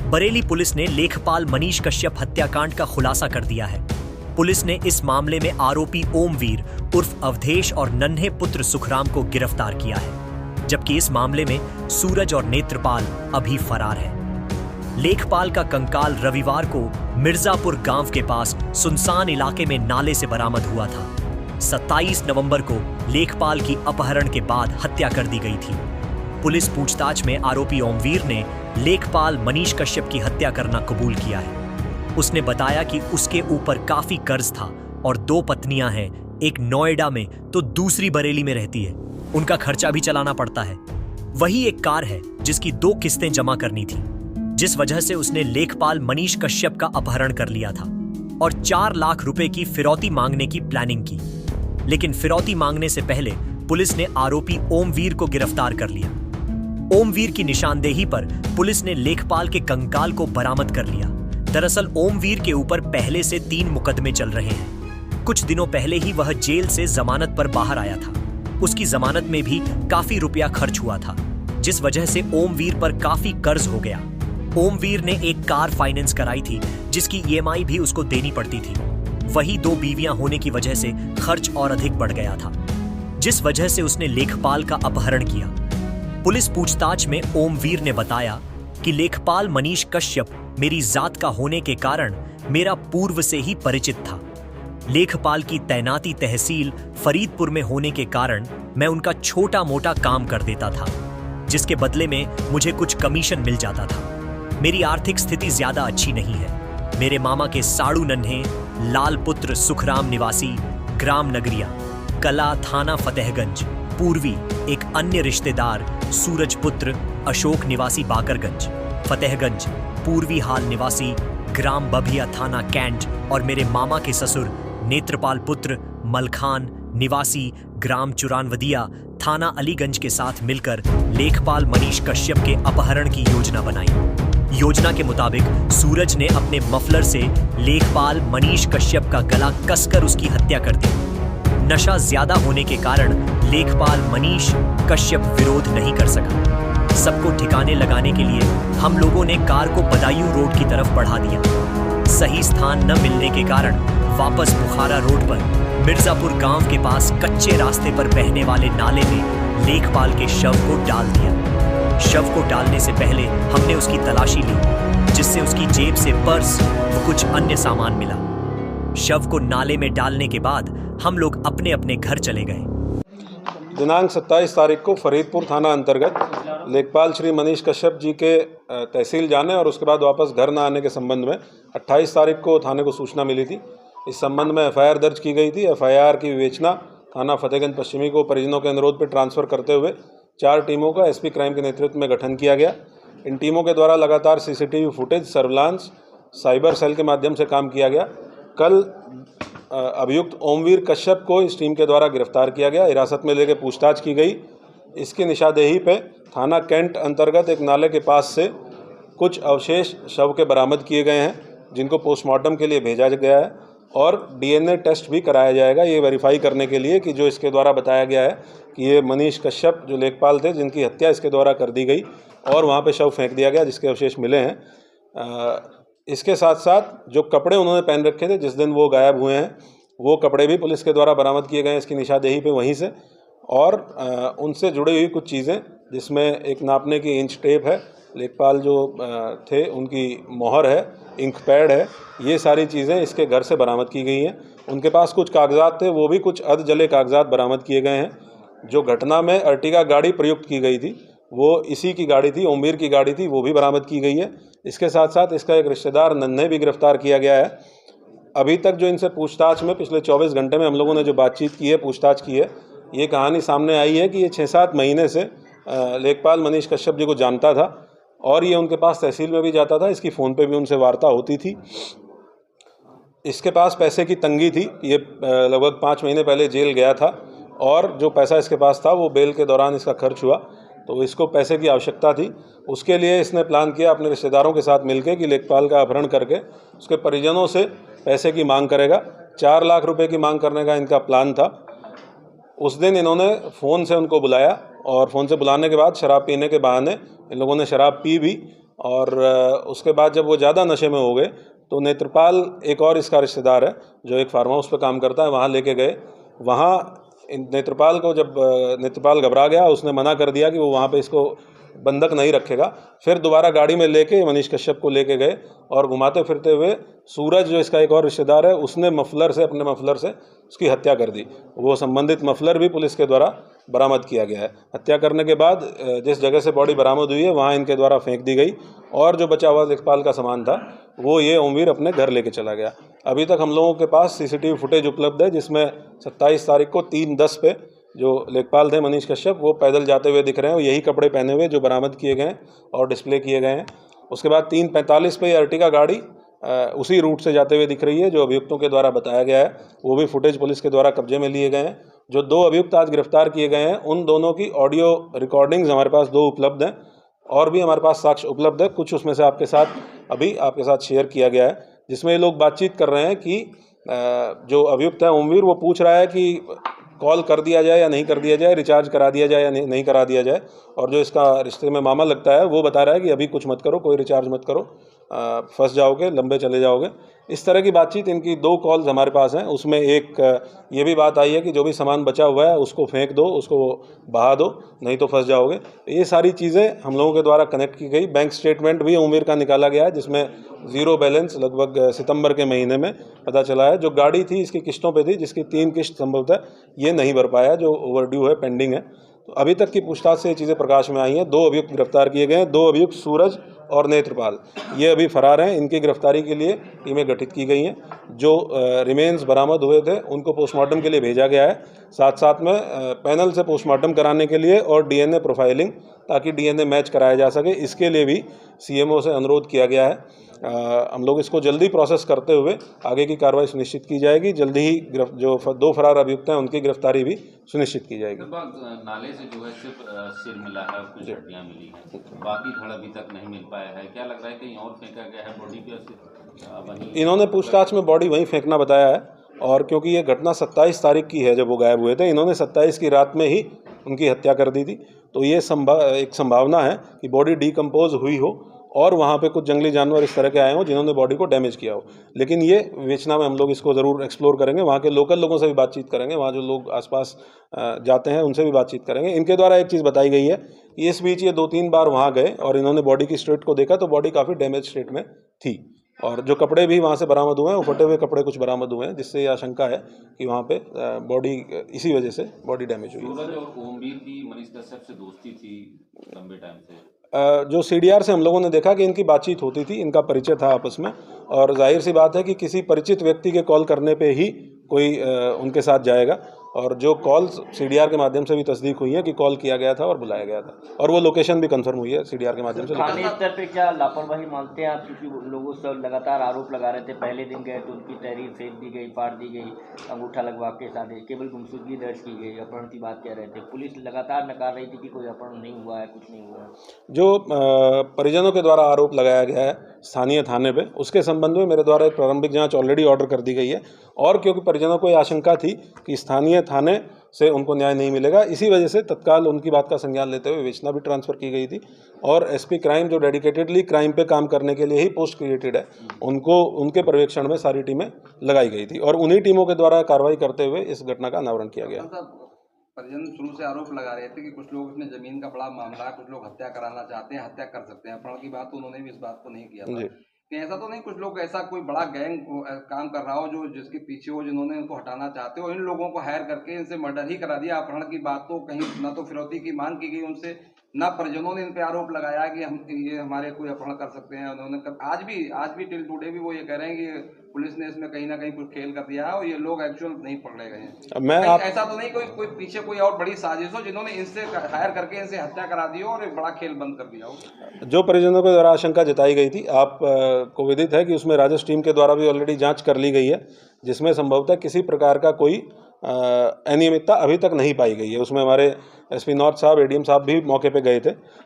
Bareilly police ने लेखपाल मनीष कश्यप हत्याकांड का खुलासा कर दिया है। पुलिस ने इस मामले में आरोपी ओमवीर उर्फ अवधेश और नन्हे पुत्र सुखराम को गिरफ्तार किया है, जबकि इस मामले में सूरज और नेत्रपाल अभी फरार है। लेखपाल का कंकाल रविवार को मिर्जापुर गांव के पास सुनसान इलाके में नाले से बरामद हुआ था। 27 नवंबर को लेखपाल की अपहरण के बाद हत्या कर दी गई थी। पुलिस पूछताछ में आरोपी ओमवीर ने लेखपाल मनीष कश्यप की हत्या करना कबूल किया है। उसने बताया कि उसके ऊपर काफी कर्ज था और 2 पत्नियां हैं, एक नोएडा में तो दूसरी बरेली में रहती है। उनका खर्चा भी चलाना पड़ता है। वही एक कार है जिसकी 2 किस्तें जमा करनी थी, जिस वजह से उसने लेखपाल मनीष कश्यप का अपहरण कर लिया था और 4 लाख रुपए की फिरौती मांगने की प्लानिंग की। लेकिन फिरौती मांगने से पहले पुलिस ने आरोपी ओमवीर को गिरफ्तार कर लिया। ओमवीर की निशानदेही पर पुलिस ने लेखपाल के कंकाल को बरामद कर लिया। दरअसल ओमवीर के ऊपर पहले से 3 मुकदमे चल रहे हैं। कुछ दिनों पहले ही वह जेल से जमानत पर बाहर आया था। उसकी जमानत में भी काफी रुपया खर्च हुआ था, जिस वजह से ओमवीर पर काफी कर्ज हो गया। ओमवीर ने एक कार फाइनेंस कराई थी, जिसकी ईएमआई भी उसको देनी पड़ती थी। वही 2 बीवियां होने की वजह से खर्च और अधिक बढ़ गया था, जिस वजह से उसने लेखपाल का अपहरण किया। पुलिस पूछताछ में ओमवीर ने बताया कि लेखपाल मनीष कश्यप मेरी जात का होने के कारण मेरा पूर्व से ही परिचित था। लेखपाल की तैनाती तहसील फरीदपुर में होने के कारण मैं उनका छोटा मोटा काम कर देता था, जिसके बदले में मुझे कुछ कमीशन मिल जाता था। मेरी आर्थिक स्थिति ज्यादा अच्छी नहीं है। मेरे मामा के साड़ू नन्हे लाल पुत्र सुखराम निवासी ग्राम नगरिया, कला थाना फतेहगंज, पूर्वी एक अन्य रिश्तेदार सूरज पुत्र अशोक निवासी बाकरगंज, फतेहगंज पूर्वी हाल निवासी ग्राम बभिया थाना कैंट और मेरे मामा के ससुर नेत्रपाल पुत्र मलखान निवासी ग्राम चुरानवदिया थाना अलीगंज के साथ मिलकर लेखपाल मनीष कश्यप के अपहरण की योजना बनाई। योजना के मुताबिक सूरज ने अपने मफलर से लेखपाल मनीष कश्यप का गला कसकर उसकी हत्या कर दी। नशा ज्यादा होने के कारण लेखपाल मनीष कश्यप विरोध नहीं कर सका। सबको ठिकाने लगाने के लिए हम लोगों ने कार को बदायूं रोड की तरफ बढ़ा दिया। सही स्थान न मिलने के कारण वापस बुखारा रोड पर मिर्जापुर गांव के पास कच्चे रास्ते पर बहने वाले नाले में लेखपाल के शव को डाल दिया। शव को डालने से पहले हमने उसकी तलाशी ली, जिससे उसकी जेब से पर्स व कुछ अन्य सामान मिला। शव को नाले में डालने के बाद हम लोग अपने अपने घर चले गए। दिनांक 27 तारीख को फरीदपुर थाना अंतर्गत लेखपाल श्री मनीष कश्यप जी के तहसील जाने और उसके बाद वापस घर न आने के संबंध में 28 तारीख को थाने को सूचना मिली थी। इस संबंध में एफआईआर दर्ज की गई थी। एफआईआर की विवेचना थाना फतेहगंज पश्चिमी को परिजनों के अनुरोध पर ट्रांसफर करते हुए 4 टीमों का एसपी क्राइम के नेतृत्व में गठन किया गया। इन टीमों के द्वारा लगातार CCTV footage, surveillance, cyber cell के माध्यम से काम किया गया। कल अभियुक्त ओमवीर कश्यप को इस टीम के द्वारा गिरफ्तार किया गया, हिरासत में लेकर पूछताछ की गई। इसकी निशानदेही पे थाना कैंट अंतर्गत एक नाले के पास से कुछ अवशेष शव के बरामद किए गए हैं, जिनको पोस्टमार्टम के लिए भेजा गया है और डीएनए टेस्ट भी कराया जाएगा, ये वेरीफाई करने के लिए कि जो इसके द्वारा बताया गया है कि ये मनीष कश्यप जो लेखपाल थे जिनकी हत्या इसके द्वारा कर दी गई और वहाँ पे शव फेंक दिया गया जिसके अवशेष मिले हैं। इसके साथ साथ जो कपड़े उन्होंने पहन रखे थे जिस दिन वो गायब हुए हैं, वो कपड़े भी पुलिस के द्वारा बरामद किए गए हैं इसकी निशानदेही पे वहीं से। और उनसे जुड़ी हुई कुछ चीज़ें, जिसमें एक नापने की इंच टेप है, लेखपाल जो थे उनकी मोहर है, इंक पैड है, ये सारी चीज़ें इसके घर से बरामद की गई हैं। उनके पास कुछ कागजात थे, वो भी कुछ अर्ध जले कागजात बरामद किए गए हैं। जो घटना में अर्टिगा गाड़ी प्रयुक्त की गई थी वो इसी की गाड़ी थी, ओमवीर की गाड़ी थी, वो भी बरामद की गई है। इसके साथ साथ इसका एक रिश्तेदार नन्हे भी गिरफ्तार किया गया है। अभी तक जो इनसे पूछताछ में पिछले 24 घंटे में हम लोगों ने जो बातचीत की है, पूछताछ की है, ये कहानी सामने आई है कि ये 6-7 महीने से लेखपाल मनीष कश्यप जी को जानता था और ये उनके पास तहसील में भी जाता था। इसकी फ़ोन पे भी उनसे वार्ता होती थी। इसके पास पैसे की तंगी थी। ये लगभग 5 महीने पहले जेल गया था और जो पैसा इसके पास था वो बेल के दौरान इसका खर्च हुआ, तो इसको पैसे की आवश्यकता थी। उसके लिए इसने प्लान किया अपने रिश्तेदारों के साथ मिलकर कि लेखपाल का अपहरण करके उसके परिजनों से पैसे की मांग करेगा। 4 लाख रुपए की मांग करने का इनका प्लान था। उस दिन इन्होंने फ़ोन से उनको बुलाया और फ़ोन से बुलाने के बाद शराब पीने के बहाने इन लोगों ने शराब पी भी और उसके बाद जब वो ज़्यादा नशे में हो गए तो नेत्रपाल, एक और इसका रिश्तेदार है जो एक फार्म हाउस पे काम करता है, वहाँ लेके गए। वहाँ नेत्रपाल को जब नेत्रपाल घबरा गया, उसने मना कर दिया कि वो वहाँ पे इसको बंधक नहीं रखेगा। फिर दोबारा गाड़ी में लेके मनीष कश्यप को लेके गए और घुमाते फिरते हुए सूरज, जो इसका एक और रिश्तेदार है, उसने अपने मफलर से उसकी हत्या कर दी। वो संबंधित मफलर भी पुलिस के द्वारा बरामद किया गया है। हत्या करने के बाद जिस जगह से बॉडी बरामद हुई है वहाँ इनके द्वारा फेंक दी गई और जो बचा हुआ लेखपाल का सामान था वो ये ओमवीर अपने घर लेके चला गया। अभी तक हम लोगों के पास सीसीटीवी फुटेज उपलब्ध है जिसमें 27 तारीख को 3:10 पे जो लेखपाल थे मनीष कश्यप, वो पैदल जाते हुए दिख रहे हैं, वो यही कपड़े पहने हुए जो बरामद किए गए हैं और डिस्प्ले किए गए हैं। उसके बाद 3:45 पे अर्टिगा गाड़ी उसी रूट से जाते हुए दिख रही है जो अभियुक्तों के द्वारा बताया गया है। वो भी फुटेज पुलिस के द्वारा कब्जे में लिए गए हैं। जो 2 अभियुक्त आज गिरफ्तार किए गए हैं उन दोनों की ऑडियो रिकॉर्डिंग्स हमारे पास 2 उपलब्ध हैं और भी हमारे पास साक्ष्य उपलब्ध है। कुछ उसमें से आपके साथ शेयर किया गया है जिसमें ये लोग बातचीत कर रहे हैं कि जो अभियुक्त है ओमवीर, वो पूछ रहा है कि कॉल कर दिया जाए या नहीं कर दिया जाए, रिचार्ज करा दिया जाए या नहीं करा दिया जाए। और जो इसका रिश्ते में मामा लगता है वो बता रहा है कि अभी कुछ मत करो, कोई रिचार्ज मत करो, फंस जाओगे, लंबे चले जाओगे। इस तरह की बातचीत, इनकी 2 कॉल्स हमारे पास हैं। उसमें एक ये भी बात आई है कि जो भी सामान बचा हुआ है उसको फेंक दो, उसको बहा दो, नहीं तो फंस जाओगे। ये सारी चीज़ें हम लोगों के द्वारा कनेक्ट की गई। बैंक स्टेटमेंट भी ओमवीर का निकाला गया है जिसमें 0 बैलेंस लगभग सितंबर के महीने में पता चला है। जो गाड़ी थी इसकी किस्तों पे थी, जिसकी 3 किस्त संभवतः ये नहीं भर पाया, जो ओवरड्यू है, पेंडिंग है। तो अभी तक की पूछताछ से ये चीज़ें प्रकाश में आई हैं। 2 अभियुक्त गिरफ्तार किए गए हैं। 2 अभियुक्त सूरज और नेत्रपाल ये अभी फरार हैं। इनकी गिरफ्तारी के लिए टीमें गठित की गई हैं। जो रिमेन्स बरामद हुए थे उनको पोस्टमार्टम के लिए भेजा गया है, साथ साथ में पैनल से पोस्टमार्टम कराने के लिए और डीएनए प्रोफाइलिंग, ताकि डीएनए मैच कराया जा सके, इसके लिए भी सीएमओ से अनुरोध किया गया है। हम लोग इसको जल्दी प्रोसेस करते हुए आगे की कार्रवाई सुनिश्चित की जाएगी। जल्दी ही जो 2 फरार अभियुक्त हैं उनकी गिरफ्तारी भी सुनिश्चित की जाएगी। नाले से जो है सिर्फ सिर मिला है और कुछ हड्डियां मिली हैं, बाकी धड़ अभी तक नहीं मिल पाया है। क्या लग रहा है कहीं और फेंका गया है बॉडी के? इन्होंने पूछताछ में बॉडी वहीं फेंकना बताया है और क्योंकि ये घटना 27 तारीख की है जब वो गायब हुए थे, इन्होंने 27 की रात में ही उनकी हत्या कर दी थी। तो ये एक संभावना है कि बॉडी डिकम्पोज हुई हो और वहाँ पे कुछ जंगली जानवर इस तरह के आए हों जिन्होंने बॉडी को डैमेज किया हो। लेकिन ये विवेचना में हम लोग इसको ज़रूर एक्सप्लोर करेंगे। वहाँ के लोकल लोगों से भी बातचीत करेंगे, वहाँ जो लोग आसपास जाते हैं उनसे भी बातचीत करेंगे। इनके द्वारा एक चीज़ बताई गई है कि इस बीच ये 2-3 बार वहाँ गए और इन्होंने बॉडी की स्टेट को देखा तो बॉडी काफ़ी डैमेज स्टेट में थी और जो कपड़े भी वहाँ से बरामद हुए हैं वो फटे हुए कपड़े कुछ बरामद हुए हैं, जिससे ये आशंका है कि वहाँ पे बॉडी इसी वजह से बॉडी डैमेज हुई है। सूरज और ओमवीर की मनीष कश्यप से दोस्ती थी लंबे टाइम से। जो सीडीआर से हम लोगों ने देखा कि इनकी बातचीत होती थी, इनका परिचय था आपस में और जाहिर सी बात है कि किसी परिचित व्यक्ति के कॉल करने पे ही कोई उनके साथ जाएगा और जो कॉल्स सीडीआर के माध्यम से भी तस्दीक हुई है कि कॉल किया गया था और बुलाया गया था और वो लोकेशन भी कंफर्म हुई है सीडीआर के माध्यम से। थाने स्तर पे क्या लापरवाही मानते हैं आप? क्योंकि लोगों से लगातार आरोप लगा रहे थे, पहले दिन गए तो उनकी तहरीर फेंक दी गई, फाड़ दी गई, अंगूठा लगवा के साथ केवल गुमशुदगी दर्ज की गई, अपहरण की बात कह रहे थे। पुलिस लगातार नकार रही थी कि कोई अपहरण नहीं हुआ है, कुछ नहीं हुआ है। जो परिजनों के द्वारा आरोप लगाया गया है स्थानीय थाने पे, उसके संबंध में मेरे द्वारा एक प्रारंभिक जांच ऑलरेडी ऑर्डर कर दी गई है और क्योंकि परिजनों को ये आशंका थी कि स्थानीय थाने से उनको न्याय नहीं मिलेगा, इसी वजह से तत्काल उनकी बात का संज्ञान लेते हुए विवेचना भी ट्रांसफ़र की गई थी और एसपी क्राइम जो डेडिकेटेडली क्राइम पे काम करने के लिए ही पोस्ट क्रिएटेड है, उनको उनके पर्यवेक्षण में सारी टीमें लगाई गई थी और उन्हीं टीमों के द्वारा कार्रवाई करते हुए इस घटना का अनावरण किया गया। परिजन शुरू से आरोप लगा रहे थे कि कुछ लोग अपने जमीन का बड़ा मामला है, कुछ लोग हत्या कराना चाहते हैं, हत्या कर सकते हैं। अपहरण की बात तो उन्होंने भी इस बात को नहीं किया था कि ऐसा तो नहीं कुछ लोग ऐसा कोई बड़ा गैंग काम कर रहा हो जो जिसके पीछे हो, जिन्होंने इनको हटाना चाहते हो, इन लोगों को हायर करके इनसे मर्डर ही करा दिया। अपहरण की बात तो कहीं ना तो फिरौती की मांग की गई उनसे, ना परिजनों ने इन पे आरोप लगाया कि हम ये हमारे कोई अपहरण कर सकते हैं। उन्होंने आज भी टिल टुडे भी वो ये कह रहे हैं कि पुलिस ने इसमें कहीं ना कहीं कुछ खेल कर दिया है और ये लोग एक्चुअल नहीं पकड़े गए हैं। ऐसा तो नहीं कोई पीछे कोई और बड़ी साजिश हो जिन्होंने इनसे हायर करके इनसे हत्या करा दी हो और एक बड़ा खेल बंद कर दिया हो। जो परिजनों के द्वारा आशंका जताई गई थी, आप को विदित है कि उसमें राजस्व टीम के द्वारा भी ऑलरेडी जांच कर ली गई है, जिसमें संभवतः किसी प्रकार का कोई अनियमितता अभी तक नहीं पाई गई है। उसमें हमारे एसपी नॉर्थ साहब, एडीएम साहब भी मौके पे गए थे